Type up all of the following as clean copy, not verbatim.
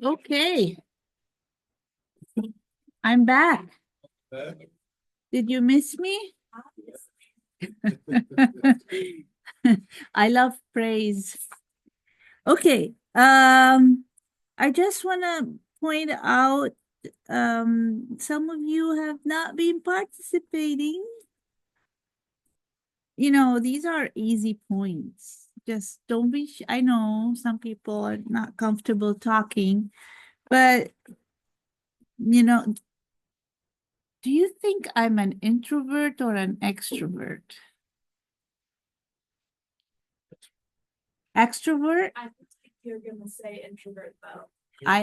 Okay, I'm back. Did you miss me? I love praise. Okay, I just want to point out some of you have not been participating. You know, these are easy points. Just don't be, I know some people are not comfortable talking, but you know, do you think I'm an introvert or an extrovert? Extrovert? I think you're gonna say introvert though. I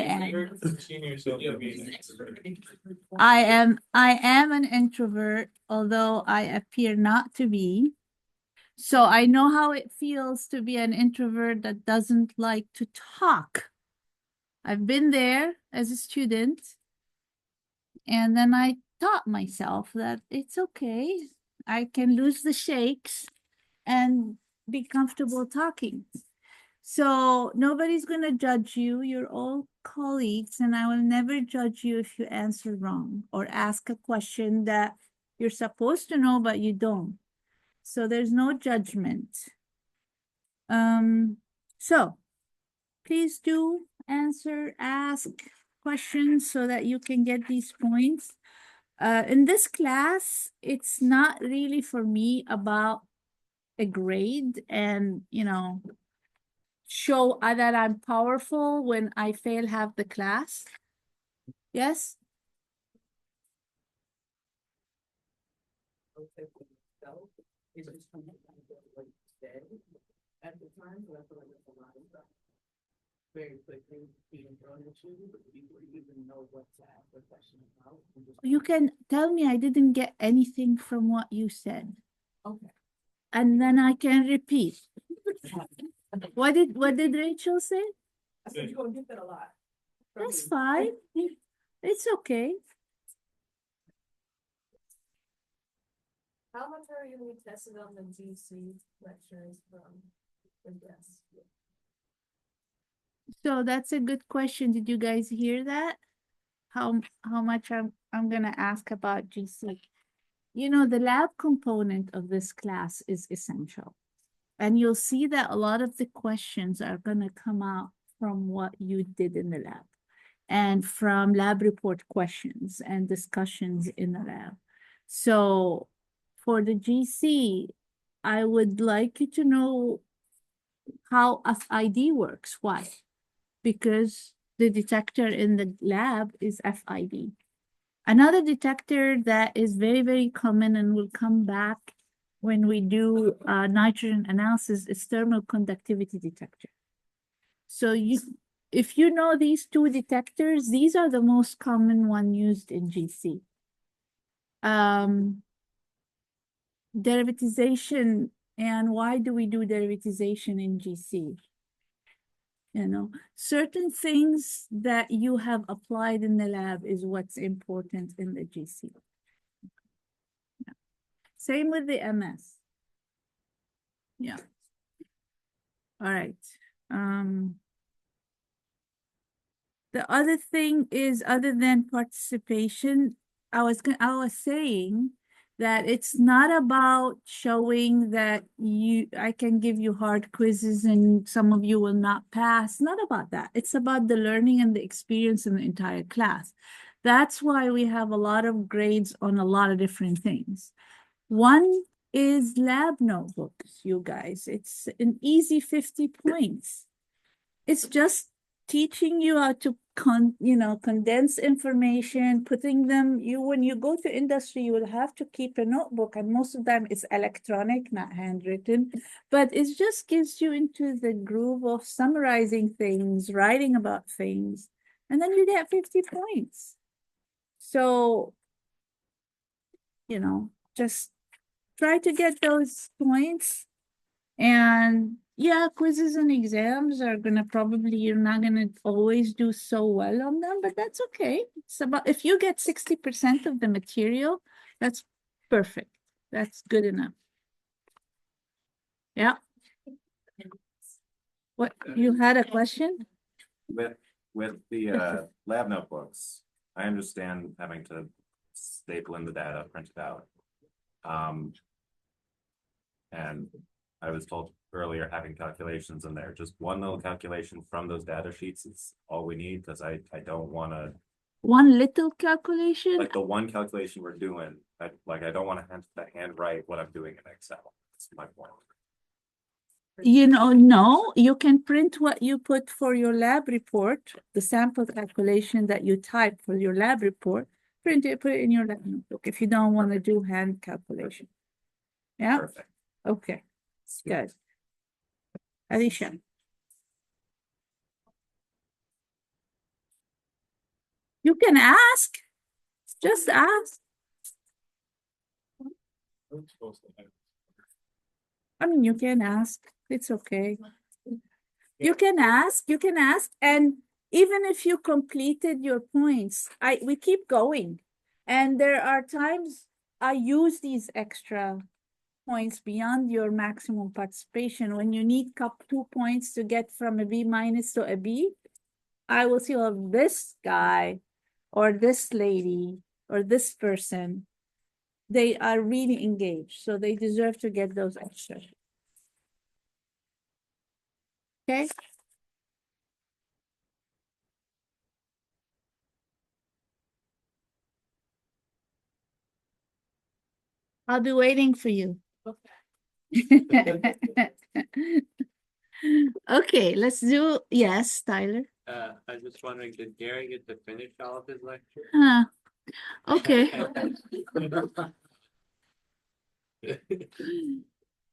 am an introvert, although I appear not to be. So I know how it feels to be an introvert that doesn't like to talk. I've been there as a student, and then I taught myself that it's okay. I can lose the shakes and be comfortable talking. So nobody's going to judge you. You're all colleagues, and I will never judge you if you answer wrong or ask a question that you're supposed to know, but you don't. So there's no judgment. So please do ask questions so that you can get these points. In this class, it's not really for me about a grade and, show that I'm powerful when I fail half the class. Yes? At the time, but I feel like it's a lot of stuff. Very quickly being thrown at you, but before you even know what to ask the question about. You can tell me I didn't get anything from what you said. Okay. And then I can repeat. What did Rachel say? I said you're gonna get that a lot. That's fine. It's okay. How much are you gonna be tested on the GC lectures from the guests? So that's a good question. Did you guys hear that? How much I'm gonna ask about GC. You know, the lab component of this class is essential. And you'll see that a lot of the questions are gonna come out from what you did in the lab and from lab report questions and discussions in the lab. So for the GC, I would like you to know how FID works. Why? Because the detector in the lab is FID. Another detector that is very, very common and will come back when we do nitrogen analysis is thermal conductivity detector. So if you know these two detectors, these are the most common one used in GC. Derivatization, and why do we do derivatization in GC? You know, certain things that you have applied in the lab is what's important in the GC. Yeah. Same with the MS. Yeah. All right. The other thing is, other than participation, I was saying that it's not about showing that I can give you hard quizzes and some of you will not pass. Not about that. It's about the learning and the experience in the entire class. That's why we have a lot of grades on a lot of different things. One is lab notebooks, you guys. It's an easy 50 points. It's just teaching you how to condense information, putting them, when you go to industry, you will have to keep a notebook, and most of them it's electronic, not handwritten, but it just gives you into the groove of summarizing things, writing about things, and then you get 50 points. So, just try to get those points. And yeah, quizzes and exams are gonna you're not gonna always do so well on them, but that's okay. It's about, if you get 60% of the material, that's perfect. That's good enough. Yeah. What, you had a question? With the lab notebooks, I understand having to staple in the data, print it out. And I was told earlier having calculations in there, just one little calculation from those data sheets is all we need, because I don't want to, One little calculation? like the one calculation we're doing, I don't want to handwrite what I'm doing in Excel. That's my point. You know, no, you can print what you put for your lab report, the sample calculation that you type for your lab report, print it, put it in your lab notebook if you don't want to do hand calculation. Yeah, Perfect. okay, good. Alicia. You can ask, just ask. I mean, you can ask, it's okay. You can ask, and even if you completed your points, we keep going. And there are times I use these extra points beyond your maximum participation. When you need 2 points to get from a B minus to a B, I will see, well, this guy or this lady or this person, they are really engaged, so they deserve to get those extra. Okay. I'll be waiting for you. Okay, let's do, yes, Tyler. I was just wondering, did Gary get to finish all of his lecture? Okay.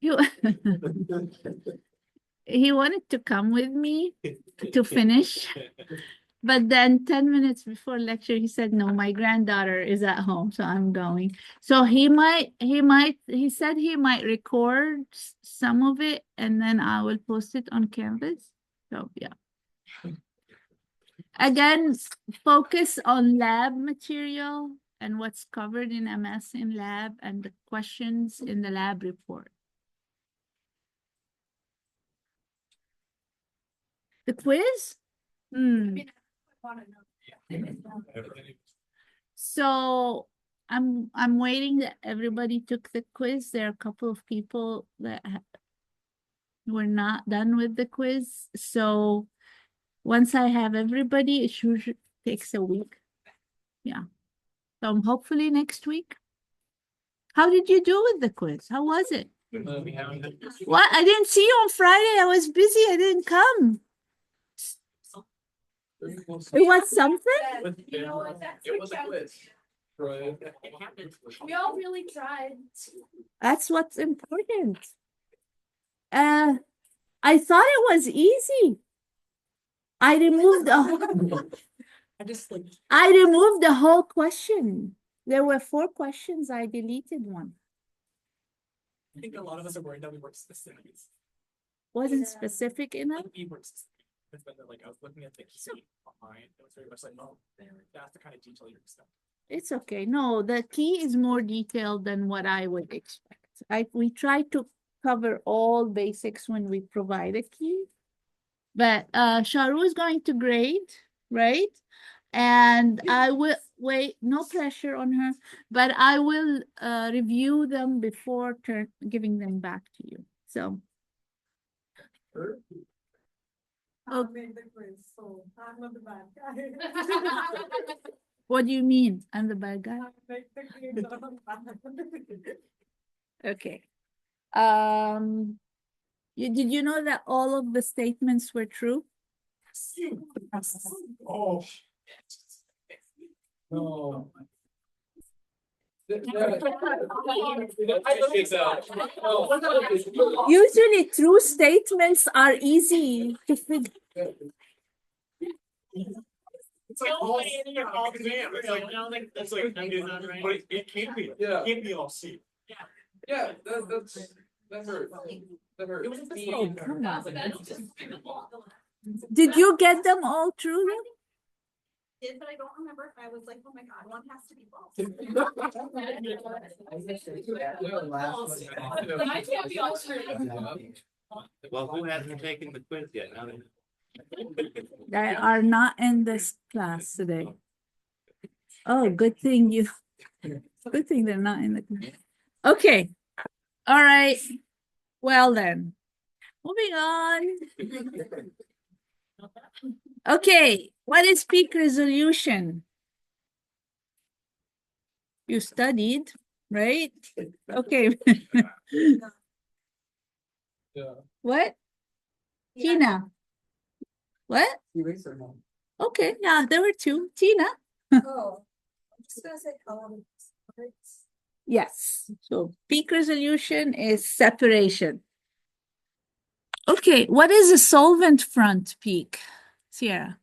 You he wanted to come with me to finish, but then 10 minutes before lecture, he said, no, my granddaughter is at home, so I'm going. So he said he might record some of it and then I will post it on Canvas. So yeah. Again, focus on lab material and what's covered in MS in lab and the questions in the lab report. The quiz? So I'm waiting that everybody took the quiz. There are a couple of people that were not done with the quiz. So once I have everybody, it usually takes a week. Yeah. So hopefully next week. How did you do with the quiz? How was it? What? I didn't see you on Friday. I was busy. I didn't come. It was something? You know what, that's It was a quiz. We all really tried. That's what's important. I thought it was easy. I removed I removed the whole question. There were 4 questions. I deleted one. I think a lot of us are worried that we weren't specific. Wasn't specific enough. We weren't specific. It's been like I was looking at the key behind. It was very much like, oh, that's the kind of detail you're expecting. It's okay. No, the key is more detailed than what I would expect. We try to cover all basics when we provide a key. But Sharu is going to grade, right? And I will wait, no pressure on her, but I will review them before giving them back to you. So. I made the quiz, so I'm not the bad guy. What do you mean? I'm the bad guy? I make the quiz, I'm not bad. Okay. Did you know that all of the statements were true? Oh. No. Usually true statements are easy to figure. It's like all in your all exam. It's like, that's like, but it can't be. Yeah. It can't be all C. Yeah, that hurt. That hurt. It was a Oh, come on. Did you get them all true? did, but I don't remember if I was like, oh my god, one has to be false. I can't be all true. Well, who hasn't taken the quiz yet? Now They are not in this class today. Oh, good thing they're not in the class. Okay. All right. Well then, moving on. Okay, what is peak resolution? You studied, right? Okay. Yeah. What? Tina. What? Okay, yeah, there were two. Tina. Oh, I'm just gonna say column. Yes. So peak resolution is separation. Okay, what is a solvent front peak, Sierra?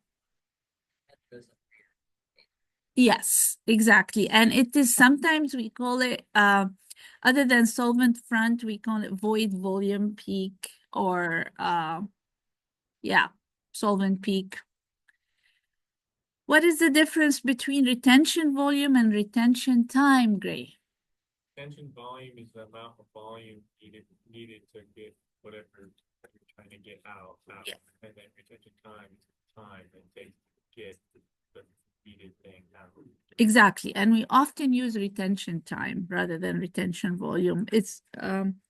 Yes, exactly. And it is sometimes we call it, other than solvent front, we call it void volume peak or, yeah, solvent peak. What is the difference between retention volume and retention time, Gray? Tension volume is the amount of volume needed to get whatever you're trying to get out. Yeah. And then retention time is the time it takes to get the needed thing out. Exactly. And we often use retention time rather than retention volume. It's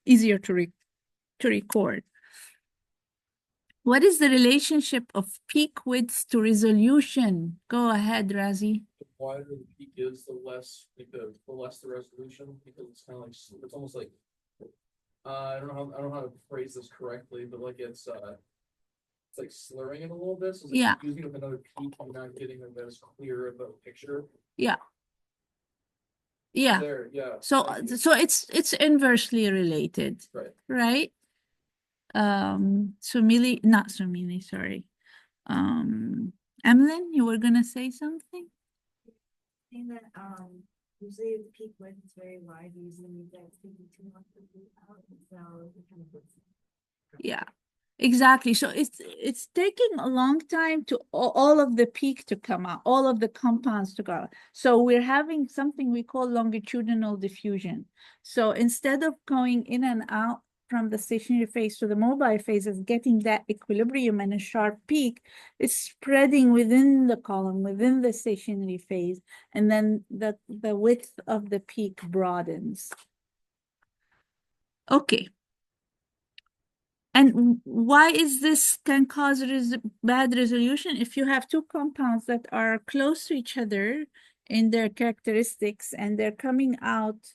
easier to record. What is the relationship of peak width to resolution? Go ahead, Razi. The wider the peak is, the less the resolution, because it's kind of like, it's almost like, I don't know how to phrase this correctly, but like it's like slurring it a little bit. So it's like Yeah. using it with another peak, you're not getting as clear of a picture. Yeah. Yeah. There, yeah. So thank you. so it's inversely related, Right. right? Sumili, not Sumili, sorry. Emlyn, you were gonna say something? Saying that, usually the peak width is very wide, usually you guys taking too much of it out, so it kind of puts. Yeah, exactly. So it's taking a long time to all of the peak to come out, all of the compounds to go out. So we're having something we call longitudinal diffusion. So instead of going in and out from the stationary phase to the mobile phases, getting that equilibrium and a sharp peak, it's spreading within the column, within the stationary phase, and then the width of the peak broadens. Okay. And why is this can cause bad resolution? If you have two compounds that are close to each other in their characteristics and they're coming out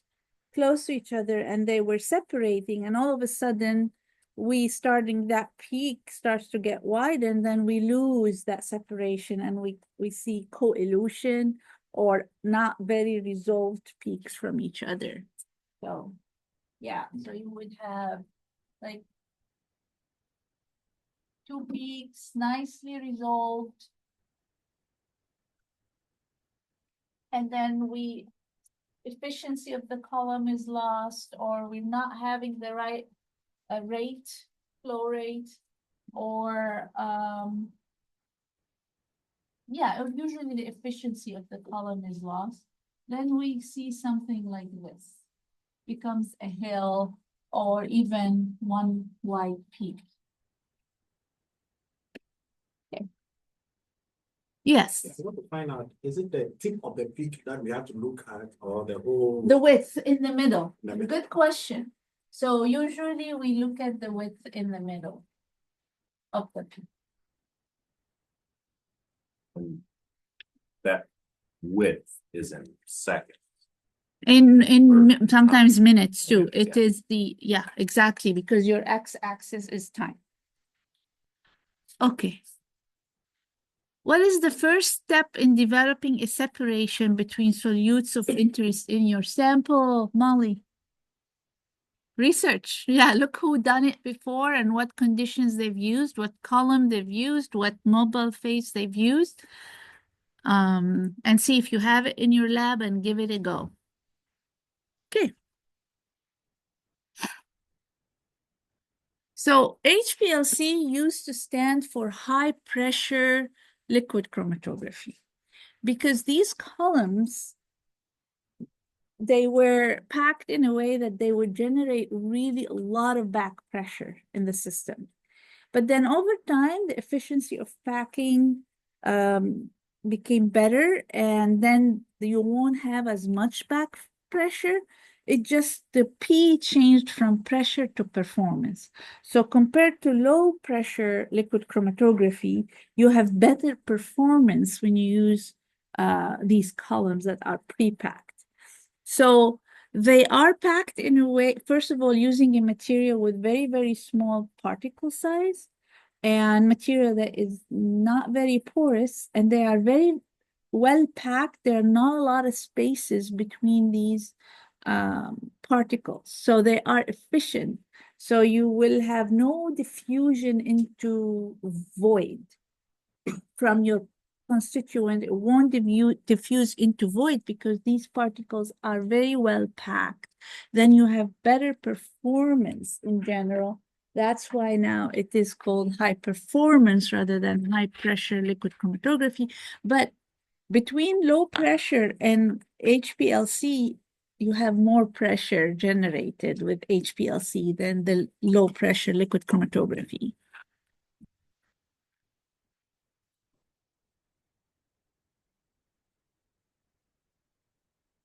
close to each other and they were separating, and all of a sudden that peak starts to get wide, and then we lose that separation and we see coelution or not very resolved peaks from each other. So yeah, so you would have like two peaks nicely resolved. And then efficiency of the column is lost, or we're not having the right flow rate, or yeah, usually the efficiency of the column is lost. Then we see something like this, becomes a hill or even one wide peak. Yes. I want to find out, is it the tip of the peak that we have to look at, or the whole? The width in the middle. In the middle. Good question. So usually we look at the width in the middle of the peak. That width is in seconds. In sometimes minutes too. Minutes, It is yeah, exactly, because your x-axis is time. Okay. What is the first step in developing a separation between solutes of interest in your sample, Molly? Research. Yeah, look who done it before and what conditions they've used, what column they've used, what mobile phase they've used. And see if you have it in your lab and give it a go. Okay. So HPLC used to stand for high pressure liquid chromatography. because these columns, they were packed in a way that they would generate really a lot of back pressure in the system. But then over time, the efficiency of packing became better, and then you won't have as much back pressure. It just, the P changed from pressure to performance. So compared to low pressure liquid chromatography, you have better performance when you use these columns that are pre-packed. So they are packed in a way, first of all, using a material with very, very small particle size and material that is not very porous, and they are very well packed. There are not a lot of spaces between these particles, so they are efficient. So you will have no diffusion into void from your constituent. It won't diffuse into void because these particles are very well packed. Then you have better performance in general. That's why now it is called high performance rather than high pressure liquid chromatography. But between low pressure and HPLC, you have more pressure generated with HPLC than the low pressure liquid chromatography.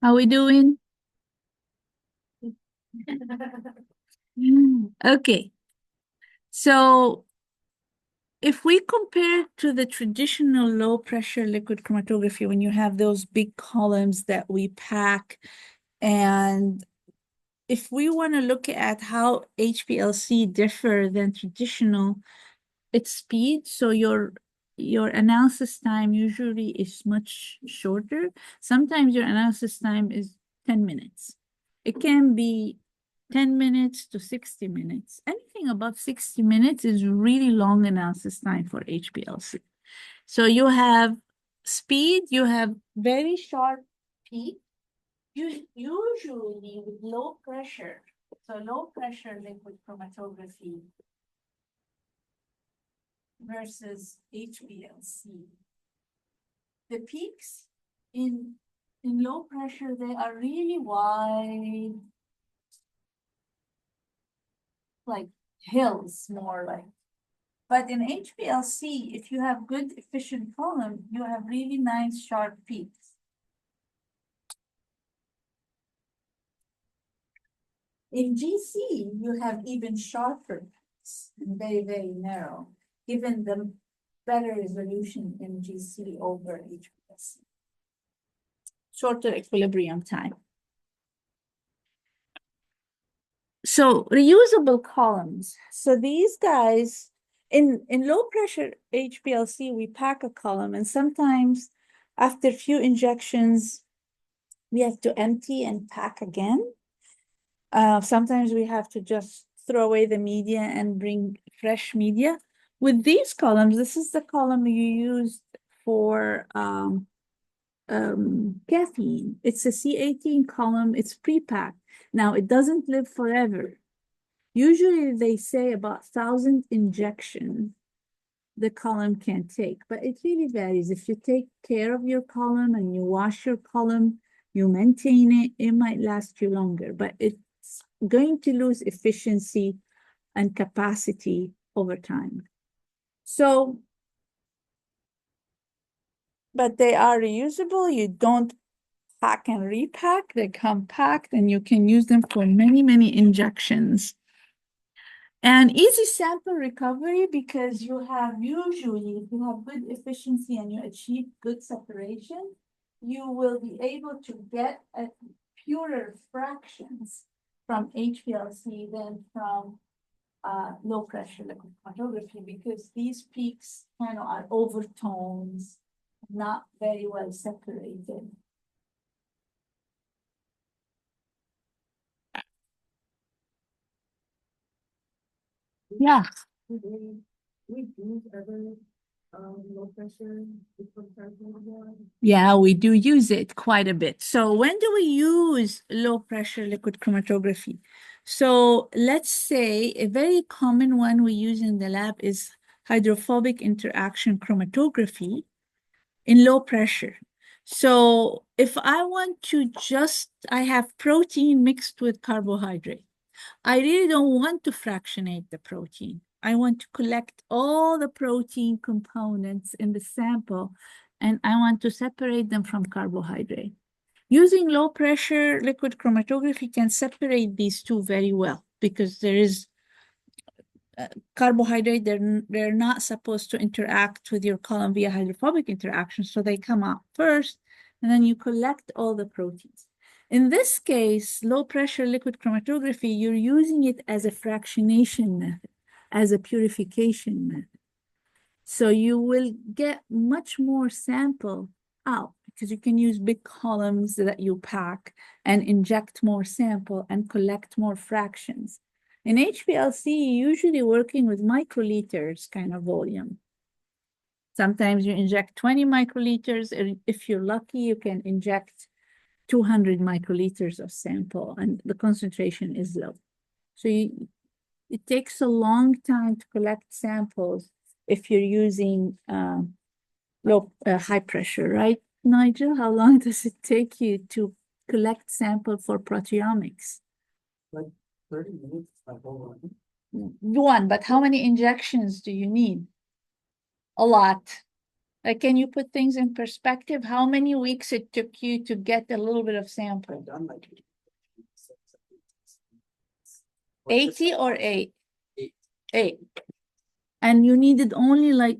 How we doing? Okay. So if we compare to the traditional low pressure liquid chromatography, when you have those big columns that we pack, and if we want to look at how HPLC differ than traditional, it's speed. So your analysis time usually is much shorter. Sometimes your analysis time is 10 minutes. It can be 10 minutes to 60 minutes. Anything above 60 minutes is really long analysis time for HPLC. So you have speed, you have very sharp peak. Usually with low pressure, so low pressure liquid chromatography versus HPLC. The peaks in low pressure, they are really wide, like hills, more like. But in HPLC, if you have good efficient column, you have really nice sharp peaks. In GC, you have even sharper peaks and very, very narrow, given the better resolution in GC over HPLC. Shorter equilibrium time. So reusable columns. So these guys, in low pressure HPLC, we pack a column, and sometimes after a few injections, we have to empty and pack again. Sometimes we have to just throw away the media and bring fresh media. With these columns, this is the column you use for caffeine. It's a C18 column, it's pre-packed. Now, it doesn't live forever. Usually they say about 1,000 injections the column can take, but it really varies. If you take care of your column and you wash your column, you maintain it, it might last you longer, but it's going to lose efficiency and capacity over time. So, but they are reusable. You don't pack and repack. They come packed and you can use them for many, many injections. And easy sample recovery, because you have usually, if you have good efficiency and you achieve good separation, you will be able to get a purer fractions from HPLC than from low pressure liquid chromatography, because these peaks kind of are overtones, not very well separated. Yeah. We do ever, low pressure. Yeah, we do use it quite a bit. So when do we use low pressure liquid chromatography? So let's say a very common one we use in the lab is hydrophobic interaction chromatography in low pressure. So if I want to I have protein mixed with carbohydrate. I really don't want to fractionate the protein. I want to collect all the protein components in the sample, and I want to separate them from carbohydrate. Using low pressure liquid chromatography can separate these two very well because there is carbohydrate, they're not supposed to interact with your column via hydrophobic interaction, so they come out first, and then you collect all the proteins. In this case, low pressure liquid chromatography, you're using it as a fractionation method, as a purification method. So you will get much more sample out because you can use big columns that you pack and inject more sample and collect more fractions. In HPLC, you're usually working with microliters kind of volume. Sometimes you inject 20 microliters. If you're lucky, you can inject 200 microliters of sample and the concentration is low. So it takes a long time to collect samples if you're using high pressure, right, Nigel? How long does it take you to collect sample for proteomics? Like 30 minutes, I hold on. One, but how many injections do you need? A lot. Like, can you put things in perspective? How many weeks it took you to get a little bit of sample? I've done like 80 or 8? Eight. 8. And you needed only like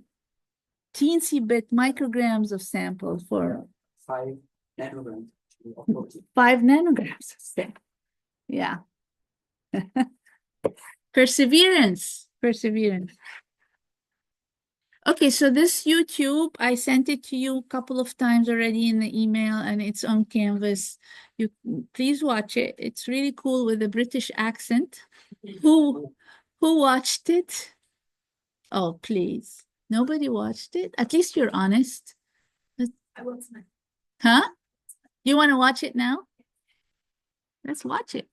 teensy bit micrograms of sample for 5 nanograms of protein. 5 nanograms of sample. Yeah. Perseverance. Okay, so this YouTube, I sent it to you a couple of times already in the email, and it's on Canvas. You please watch it. It's really cool with a British accent. Who watched it? Oh, please. Nobody watched it? At least you're honest. I will tonight. Huh? You want to watch it now? Let's watch it.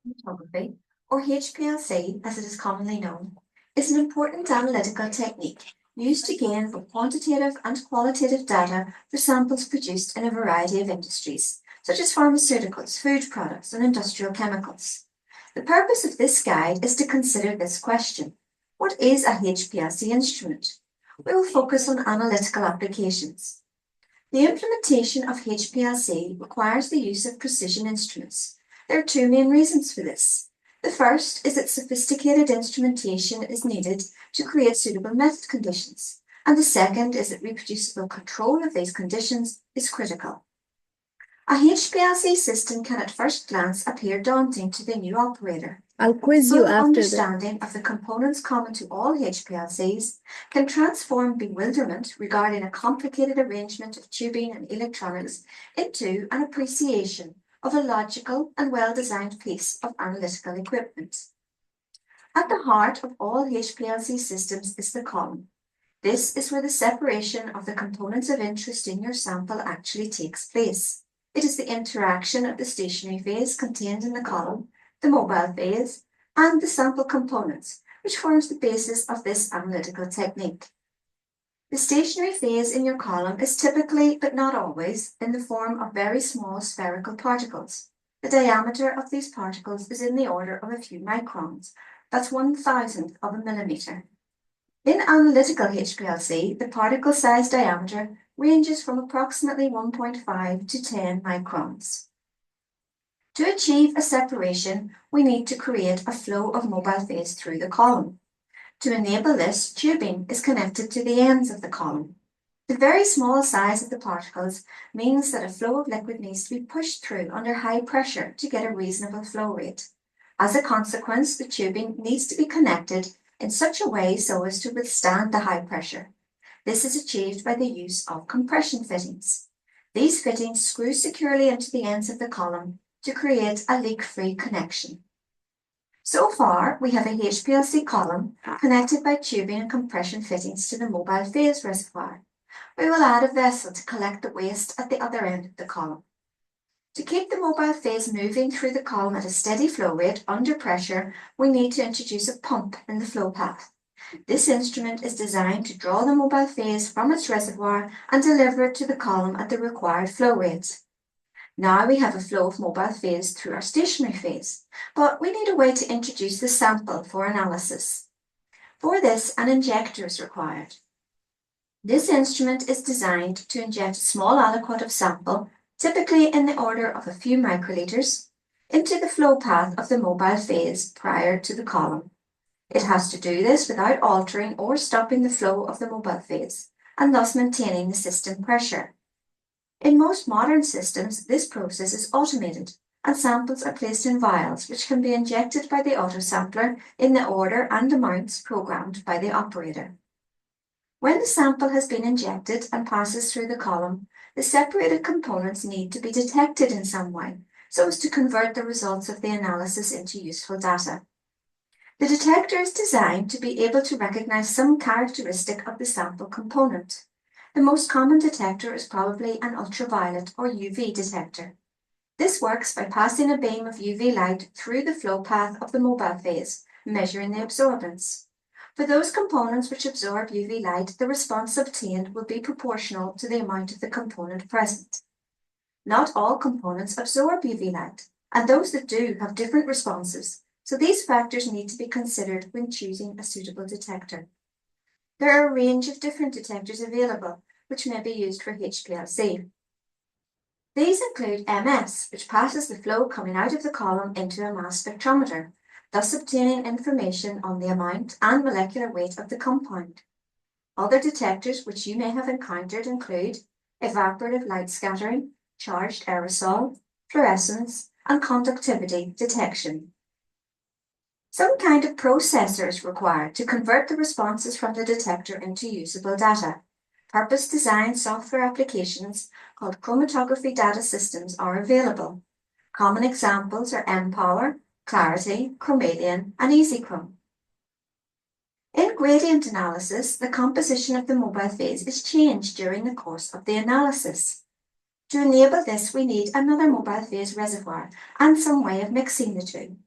Chromatography, or HPLC as it is commonly known, is an important analytical technique used to gain both quantitative and qualitative data for samples produced in a variety of industries, such as pharmaceuticals, food products, and industrial chemicals. The purpose of this guide is to consider this question: what is a HPLC instrument? We will focus on analytical applications. The implementation of HPLC requires the use of precision instruments. There are two main reasons for this. The first is that sophisticated instrumentation is needed to create suitable method conditions, and the second is that reproducible control of these conditions is critical. A HPLC system can at first glance appear daunting to the new operator. I'll quiz you Full after that. understanding of the components common to all HPLCs can transform bewilderment regarding a complicated arrangement of tubing and electronics into an appreciation of a logical and well-designed piece of analytical equipment. At the heart of all HPLC systems is the column. This is where the separation of the components of interest in your sample actually takes place. It is the interaction of the stationary phase contained in the column, the mobile phase, and the sample components, which forms the basis of this analytical technique. The stationary phase in your column is typically, but not always, in the form of very small spherical particles. The diameter of these particles is in the order of a few microns. That's 1/1000th of a millimeter. In analytical HPLC, the particle size diameter ranges from approximately 1.5 to 10 microns. To achieve a separation, we need to create a flow of mobile phase through the column. To enable this, tubing is connected to the ends of the column. The very small size of the particles means that a flow of liquid needs to be pushed through under high pressure to get a reasonable flow rate. As a consequence, the tubing needs to be connected in such a way so as to withstand the high pressure. This is achieved by the use of compression fittings. These fittings screw securely into the ends of the column to create a leak-free connection. So far, we have a HPLC column connected by tubing and compression fittings to the mobile phase reservoir. We will add a vessel to collect the waste at the other end of the column. To keep the mobile phase moving through the column at a steady flow rate under pressure, we need to introduce a pump in the flow path. This instrument is designed to draw the mobile phase from its reservoir and deliver it to the column at the required flow rate. Now we have a flow of mobile phase through our stationary phase, but we need a way to introduce the sample for analysis. For this, an injector is required. This instrument is designed to inject a small aliquot of sample, typically in the order of a few microliters, into the flow path of the mobile phase prior to the column. It has to do this without altering or stopping the flow of the mobile phase, and thus maintaining the system pressure. In most modern systems, this process is automated, and samples are placed in vials which can be injected by the autosampler in the order and amounts programmed by the operator. When the sample has been injected and passes through the column, the separated components need to be detected in some way, so as to convert the results of the analysis into useful data. The detector is designed to be able to recognize some characteristic of the sample component. The most common detector is probably an ultraviolet or UV detector. This works by passing a beam of UV light through the flow path of the mobile phase, measuring the absorbance. For those components which absorb UV light, the response obtained will be proportional to the amount of the component present. Not all components absorb UV light, and those that do have different responses, so these factors need to be considered when choosing a suitable detector. There are a range of different detectors available, which may be used for HPLC. These include MS, which passes the flow coming out of the column into a mass spectrometer, thus obtaining information on the amount and molecular weight of the compound. Other detectors which you may have encountered include evaporative light scattering, charged aerosol, fluorescence, and conductivity detection. Some kind of processor is required to convert the responses from the detector into usable data. Purpose-designed software applications called chromatography data systems are available. Common examples are mPower, Clarity, Chromalion, and EasyChrome. In gradient analysis, the composition of the mobile phase is changed during the course of the analysis. To enable this, we need another mobile phase reservoir and some way of mixing the two.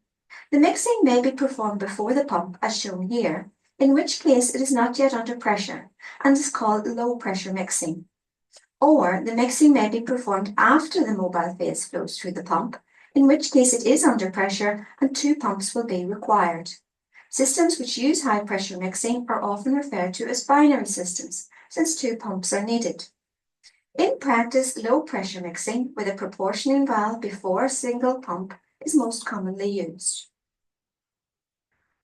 The mixing may be performed before the pump, as shown here, in which case it is not yet under pressure and is called low pressure mixing. Or the mixing may be performed after the mobile phase flows through the pump, in which case it is under pressure and two pumps will be required. Systems which use high pressure mixing are often referred to as binary systems, since two pumps are needed. In practice, low pressure mixing with a proportioning valve before a single pump is most commonly used.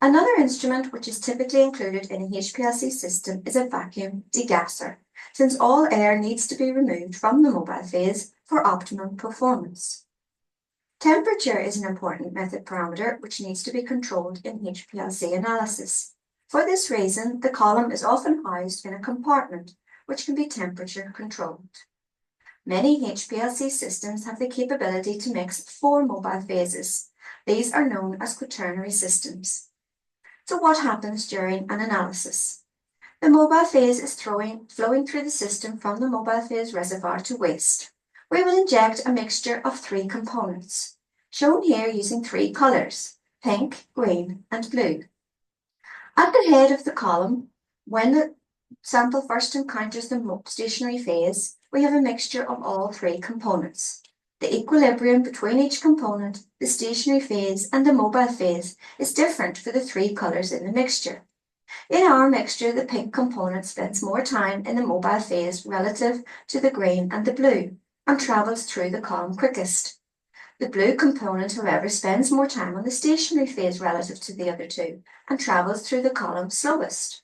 Another instrument which is typically included in a HPLC system is a vacuum degasser, since all air needs to be removed from the mobile phase for optimum performance. Temperature is an important method parameter which needs to be controlled in HPLC analysis. For this reason, the column is often housed in a compartment which can be temperature controlled. Many HPLC systems have the capability to mix 4 mobile phases. These are known as quaternary systems. So what happens during an analysis? The mobile phase is flowing through the system from the mobile phase reservoir to waste. We will inject a mixture of 3 components, shown here using 3 colors, pink, green, and blue. At the head of the column, when the sample first encounters the stationary phase, we have a mixture of all 3 components. The equilibrium between each component, the stationary phase, and the mobile phase is different for the 3 colors in the mixture. In our mixture, the pink component spends more time in the mobile phase relative to the green and the blue, and travels through the column quickest. The blue component, however, spends more time on the stationary phase relative to the other 2, and travels through the column slowest.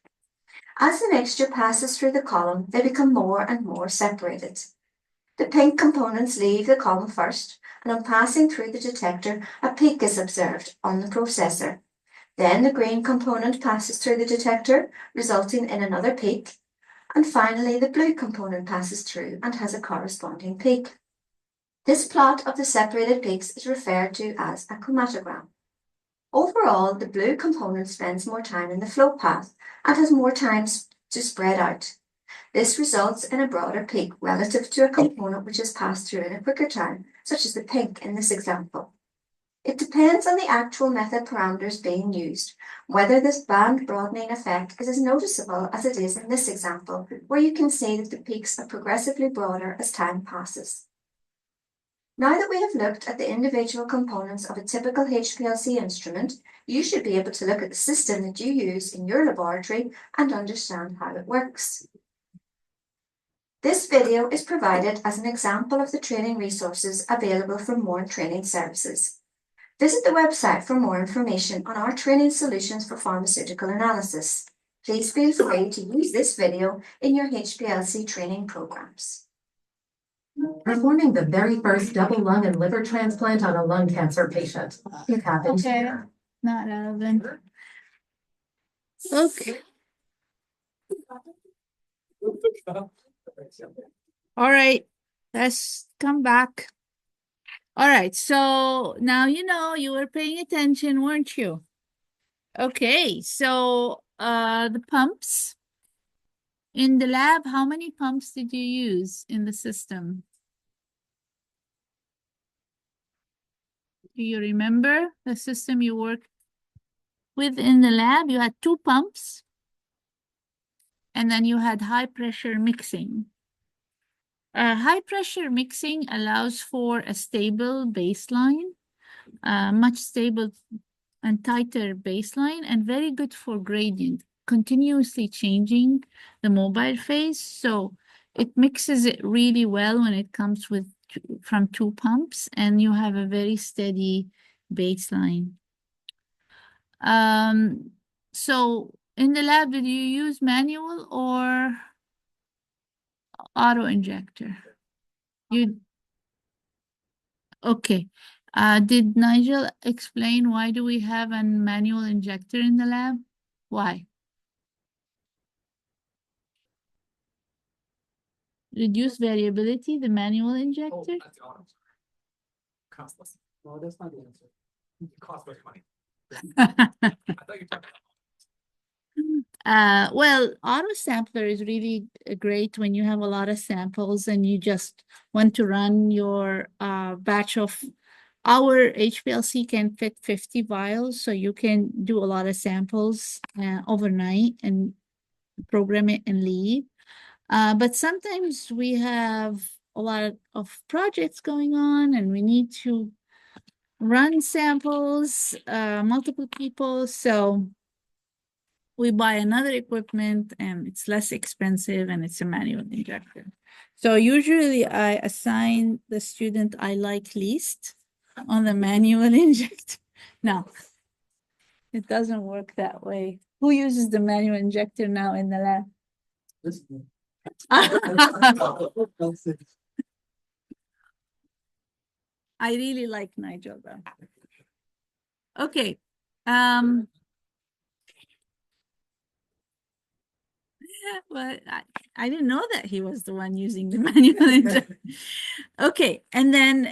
As the mixture passes through the column, they become more and more separated. The pink components leave the column first, and on passing through the detector, a peak is observed on the processor. Then the green component passes through the detector, resulting in another peak. And finally, the blue component passes through and has a corresponding peak. This plot of the separated peaks is referred to as a chromatogram. Overall, the blue component spends more time in the flow path and has more time to spread out. This results in a broader peak relative to a component which is passed through in a quicker time, such as the pink in this example. It depends on the actual method parameters being used, whether this band broadening effect is as noticeable as it is in this example, where you can see that the peaks are progressively broader as time passes. Now that we have looked at the individual components of a typical HPLC instrument, you should be able to look at the system that you use in your laboratory and understand how it works. This video is provided as an example of the training resources available from Moore Training Services. Visit the website for more information on our training solutions for pharmaceutical analysis. Please feel free to use this video in your HPLC training programs. Performing the very first double lung and liver transplant on a lung cancer patient. It happened Okay. here. Not relevant. Okay. All right. Let's come back. All right. So now you know you were paying attention, weren't you? Okay. So the pumps in the lab, how many pumps did you use in the system? Do you remember the system you worked with in the lab? You had 2 pumps, and then you had high pressure mixing. High pressure mixing allows for a stable baseline, much stable and tighter baseline, and very good for gradient, continuously changing the mobile phase. So it mixes it really well when it comes with from 2 pumps, and you have a very steady baseline. So in the lab, did you use manual or auto injector? Okay. Did Nigel explain why do we have a manual injector in the lab? Why? Reduce variability, the manual injector? Costless. No, that's not the answer. Cost much money. I thought you were talking Well, auto sampler is really great when you have a lot of samples and you just want to run your batch of our HPLC can fit 50 vials, so you can do a lot of samples overnight and program it and leave. But sometimes we have a lot of projects going on and we need to run samples, multiple people. So we buy another equipment and it's less expensive and it's a manual injector. So usually I assign the student I like least on the manual injector. No, it doesn't work that way. Who uses the manual injector now in the lab? this. I really like Nigel though. Okay. But I didn't know that he was the one using the manual injector. Okay, and then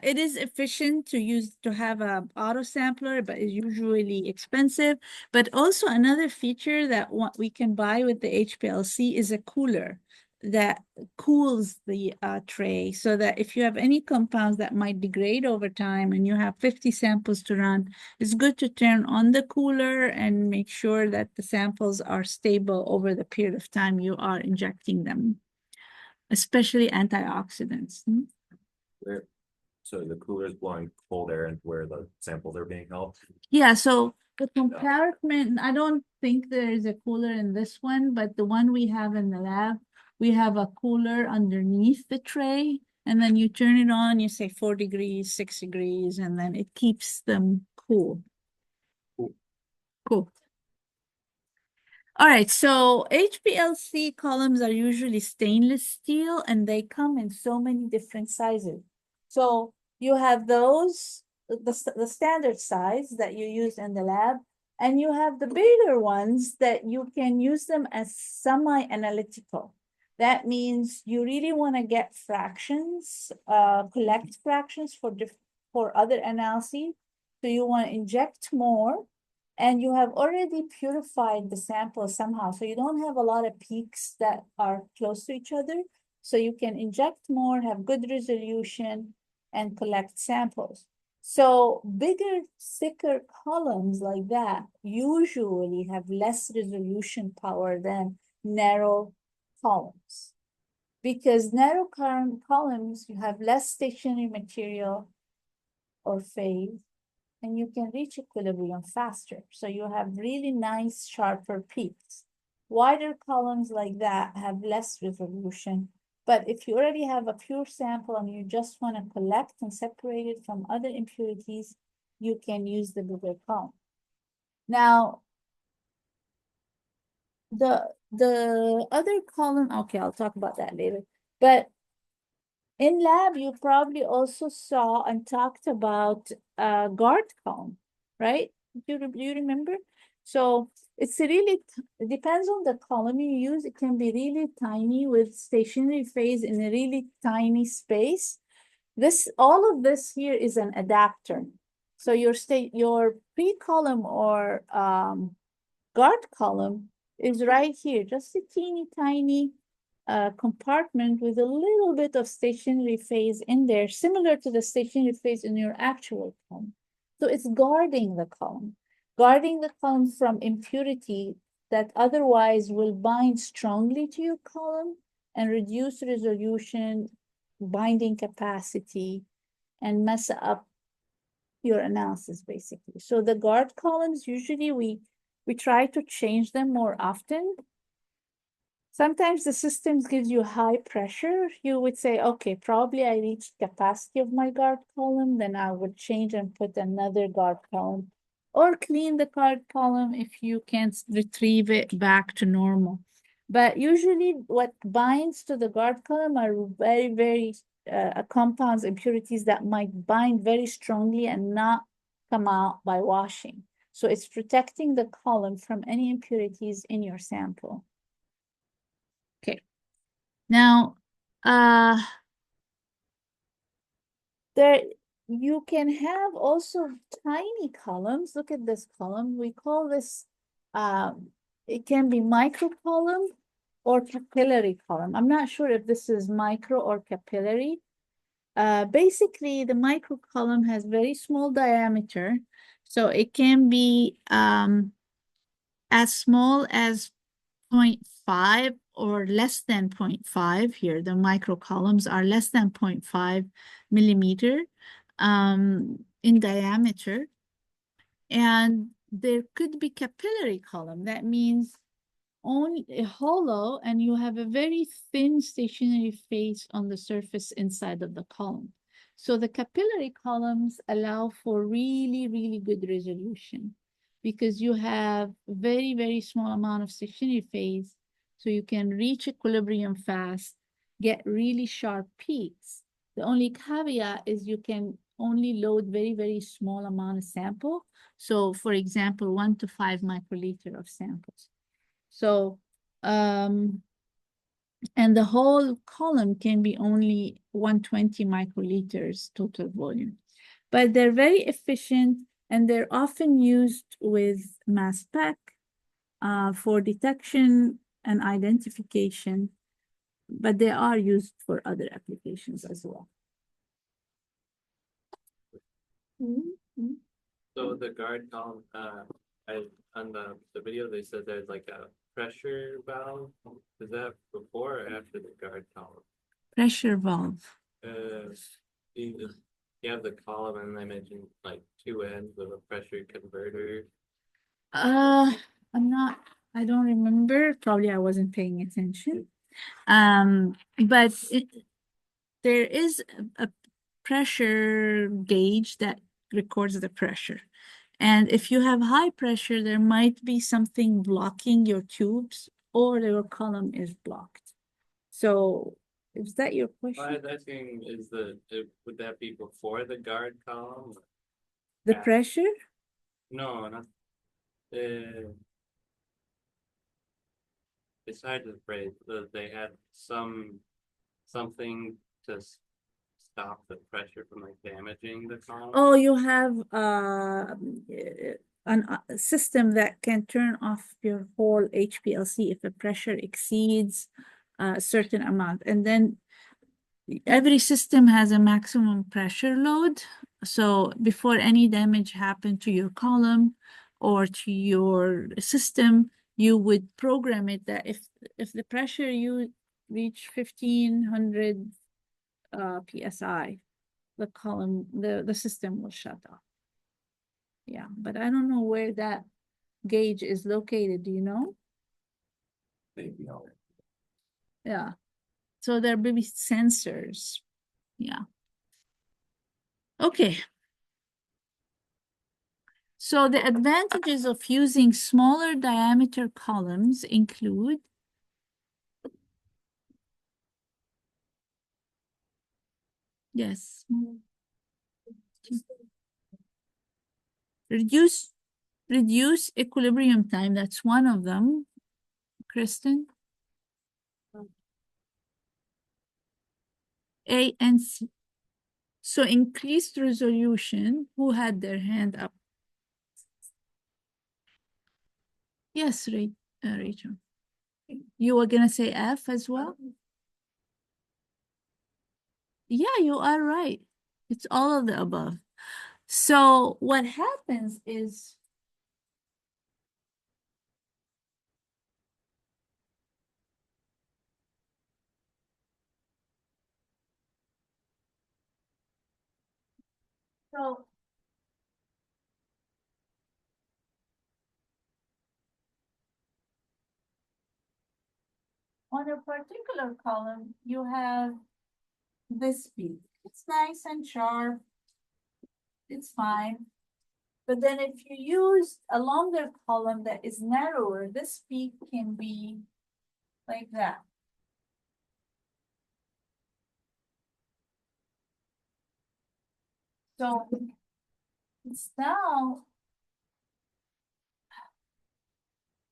it is efficient to have a auto sampler, but it's usually expensive. But also another feature that we can buy with the HPLC is a cooler that cools the tray, so that if you have any compounds that might degrade over time and you have 50 samples to run, it's good to turn on the cooler and make sure that the samples are stable over the period of time you are injecting them, especially antioxidants. So the cooler is blowing cold air into where the samples are being held. Yeah, so the compartment, I don't think there is a cooler in this one, but the one we have in the lab, we have a cooler underneath the tray, and then you turn it on, you say 4 degrees, 6 degrees, and then it keeps them cool. Cool. All right, so HPLC columns are usually stainless steel and they come in so many different sizes. So you have those, the standard size that you use in the lab, and you have the bigger ones that you can use them as semi-analytical. That means you really want to get fractions, collect fractions for other analyses. So you want to inject more, and you have already purified the sample somehow. So you don't have a lot of peaks that are close to each other. So you can inject more, have good resolution, and collect samples. So bigger, thicker columns like that usually have less resolution power than narrow columns. Because narrow columns, you have less stationary material or phase, and you can reach equilibrium faster. So you have really nice, sharper peaks. Wider columns like that have less resolution. But if you already have a pure sample and you just want to collect and separate it from other impurities, you can use the bigger column. Now, the other column, okay, I'll talk about that later. But in lab, you probably also saw and talked about guard column, right? Do you remember? So it's really, it depends on the column you use. It can be really tiny with stationary phase in a really tiny space. All of this here is an adapter. So your pre-column or guard column is right here, just a teeny tiny compartment with a little bit of stationary phase in there, similar to the stationary phase in your actual column. So it's guarding the column from impurity that otherwise will bind strongly to your column and reduce resolution, binding capacity, and mess up your analysis, basically. So the guard columns, usually we try to change them more often. Sometimes the systems gives you high pressure. You would say, okay, probably I reached capacity of my guard column. Then I would change and put another guard column, or clean the guard column if you can retrieve it back to normal. But usually what binds to the guard column are very, very compounds, impurities that might bind very strongly and not come out by washing. So it's protecting the column from any impurities in your sample. Okay. Now, there you can have also tiny columns. Look at this column. We call this, it can be micro column or capillary column. I'm not sure if this is micro or capillary. Basically, the micro column has very small diameter. So it can be as small as 0.5 or less than 0.5 here. The micro columns are less than 0.5 millimeter in diameter. And there could be capillary column. That means only hollow, and you have a very thin stationary phase on the surface inside of the column. So the capillary columns allow for really, really good resolution because you have very, very small amount of stationary phase, so you can reach equilibrium fast, get really sharp peaks. The only caveat is you can only load very, very small amount of sample. So for example, 1 to 5 microliter of samples. So, and the whole column can be only 120 microliters total volume. But they're very efficient, and they're often used with mass spec for detection and identification, but they are used for other applications as well. Mm-hmm. So the guard column, on the video, they said there's like a pressure valve. Is that before or after the guard column? Pressure valve. You have the column, and I mentioned like 2 ends of a pressure converter. I don't remember. Probably I wasn't paying attention. But there is a pressure gauge that records the pressure. And if you have high pressure, there might be something blocking your tubes, or your column is blocked. So is that your question? I was asking, would that be before the guard column? The pressure? No, not it's hard to phrase. They had something to stop the pressure from like damaging the column? Oh, you have a system that can turn off your whole HPLC if the pressure exceeds a certain amount. And then every system has a maximum pressure load. So before any damage happened to your column or to your system, you would program it that if the pressure you reach 1500 psi, the system will shut off. Yeah, but I don't know where that gauge is located. Do you know? Maybe all. Yeah. So there may be sensors. Yeah. Okay. So the advantages of using smaller diameter columns include yes, reduce equilibrium time. That's one of them. Kristen. A and C. So increased resolution. Who had their hand up? Yes, Rachel. You were gonna say F as well? Yeah, you are right. It's all of the above. So what happens is so on a particular column, you have this peak. It's nice and sharp. It's fine. But then if you use a longer column that is narrower, this peak can be like that. So it's now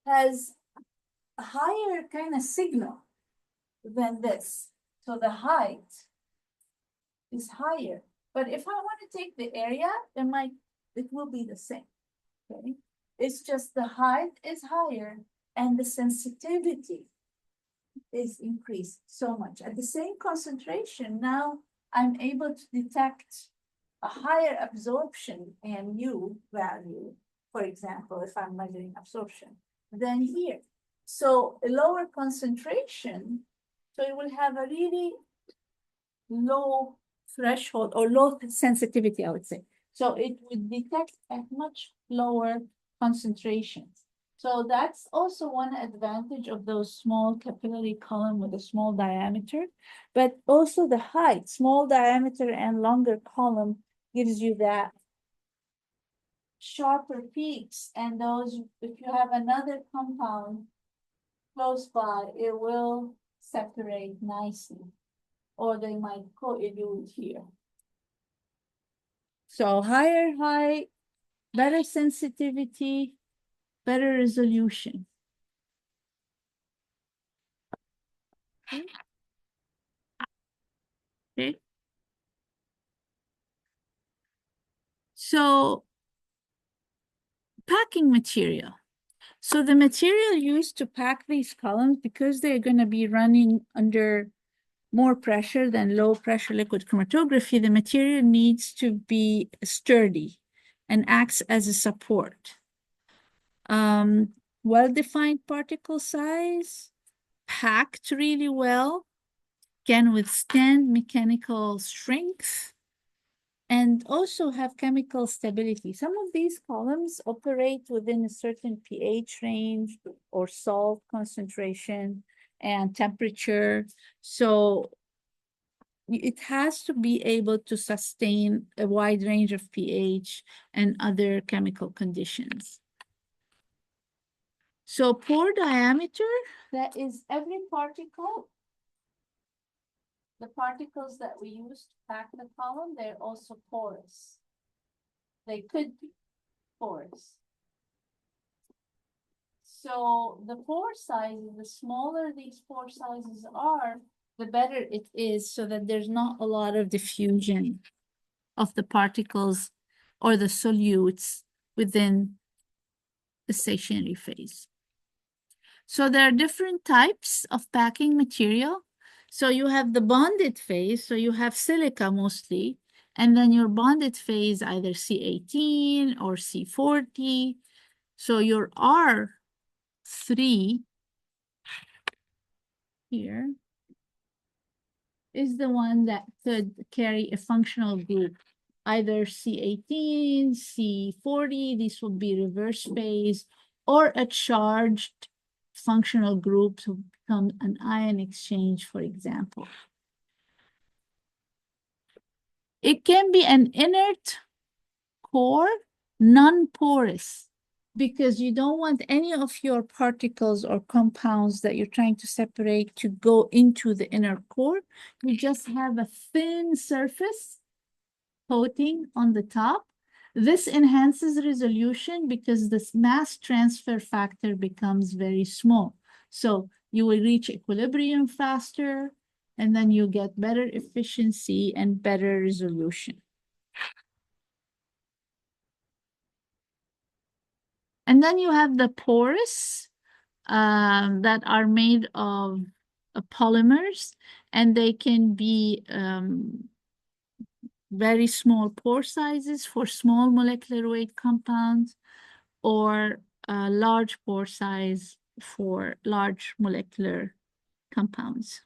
has a higher kind of signal than this. So the height is higher. But if I want to take the area, it will be the same. Okay. It's just the height is higher and the sensitivity is increased so much. At the same concentration, now I'm able to detect a higher absorption and U value, for example, if I'm measuring absorption, than here. So a lower concentration, so it will have a really low threshold or low sensitivity, I would say. So it would detect at much lower concentrations. So that's also one advantage of those small capillary column with a small diameter, but also the height, small diameter and longer column gives you that sharper peaks. And those, if you have another compound close by, it will separate nicely, or they might co-elute here. So higher height, better sensitivity, better resolution. Okay. So packing material. So the material used to pack these columns, because they're going to be running under more pressure than low pressure liquid chromatography, the material needs to be sturdy and acts as a support. Well-defined particle size, packed really well, can withstand mechanical strength, and also have chemical stability. Some of these columns operate within a certain pH range or salt concentration and temperature. So it has to be able to sustain a wide range of pH and other chemical conditions. So pore diameter, that is every particle. The particles that we use to pack the column, they're also porous. They could be porous. So the pore sizes, the smaller these pore sizes are, the better it is, so that there's not a lot of diffusion of the particles or the solutes within the stationary phase. So there are different types of packing material. So you have the bonded phase, so you have silica mostly, and then your bonded phase either C18 or C40. So your R3 here is the one that could carry a functional group, either C18, C40, this would be reverse phase, or a charged functional group to become an ion exchange, for example. It can be an inert core, non-porous, because you don't want any of your particles or compounds that you're trying to separate to go into the inner core. You just have a thin surface coating on the top. This enhances resolution because this mass transfer factor becomes very small. So you will reach equilibrium faster, and then you get better efficiency and better resolution. And then you have the porous that are made of polymers, and they can be very small pore sizes for small molecular weight compounds, or large pore size for large molecular compounds.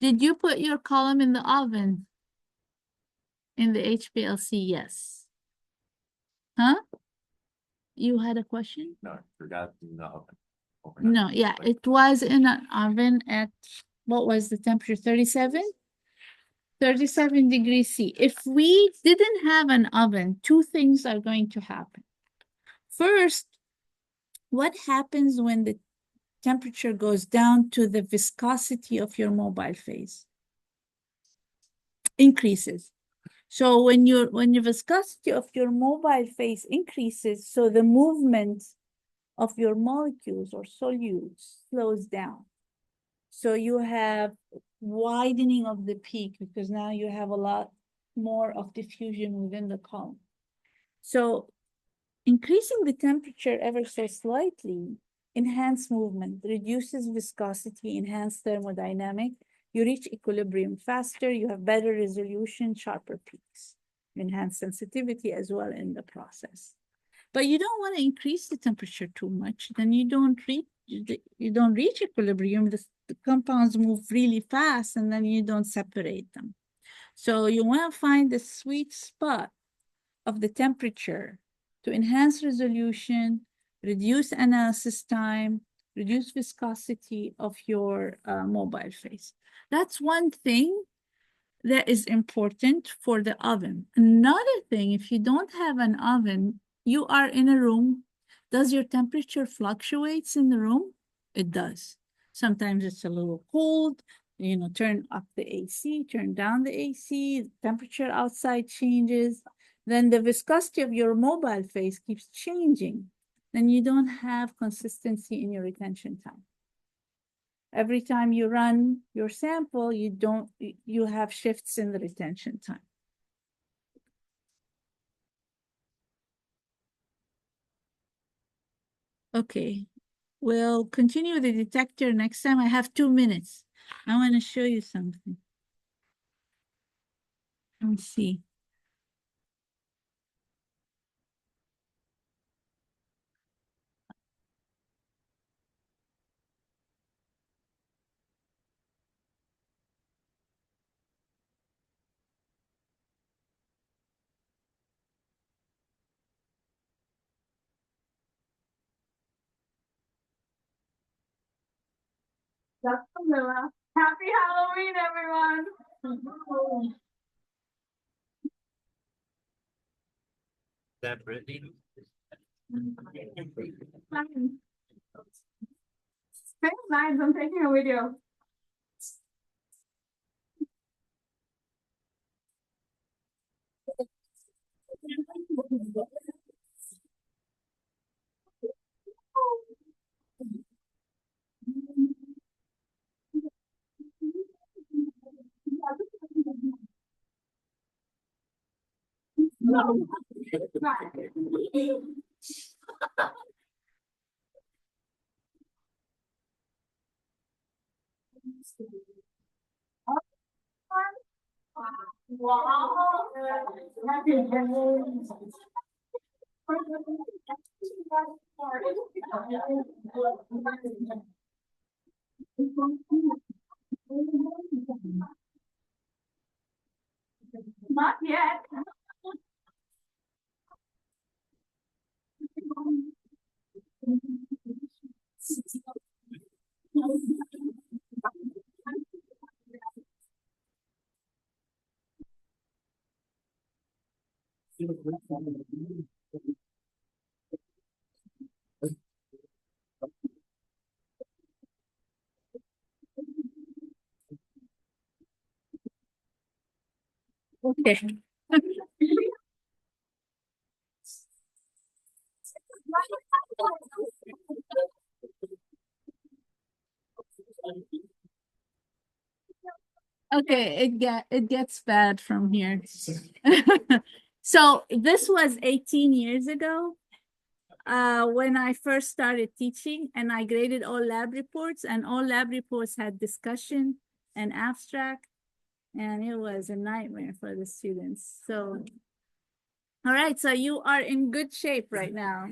Did you put your column in the oven? In the HPLC, yes. Huh? You had a question? No, I forgot the oven. No, yeah, it was in an oven at, what was the temperature, 37? 37 degrees C. If we didn't have an oven, two things are going to happen. First, what happens when the temperature goes down to the viscosity of your mobile phase? Increases. So when your viscosity of your mobile phase increases, so the movement of your molecules or solutes slows down. So you have widening of the peak because now you have a lot more of diffusion within the column. So increasing the temperature ever so slightly enhance movement, reduces viscosity, enhance thermodynamic. You reach equilibrium faster, you have better resolution, sharper peaks, enhance sensitivity as well in the process. But you don't want to increase the temperature too much, then you don't reach equilibrium. The compounds move really fast and then you don't separate them. So you want to find the sweet spot of the temperature to enhance resolution, reduce analysis time, reduce viscosity of your mobile phase. That's one thing that is important for the oven. Another thing, if you don't have an oven, you are in a room. Does your temperature fluctuates in the room? It does. Sometimes it's a little cold, turn up the AC, turn down the AC, temperature outside changes. Then the viscosity of your mobile phase keeps changing. Then you don't have consistency in your retention time. Every time you run your sample, you have shifts in the retention time. Okay, we'll continue the detector next time. I have 2 minutes. I want to show you something. Let me see. That's Camilla. Happy Halloween, everyone. That Brittany? Stay live, I'm taking a video. Not yet. Okay. Okay, it gets bad from here. So this was 18 years ago, when I first started teaching, and I graded all lab reports, and all lab reports had discussion and abstract, and it was a nightmare for the students. So, all right, so you are in good shape right now.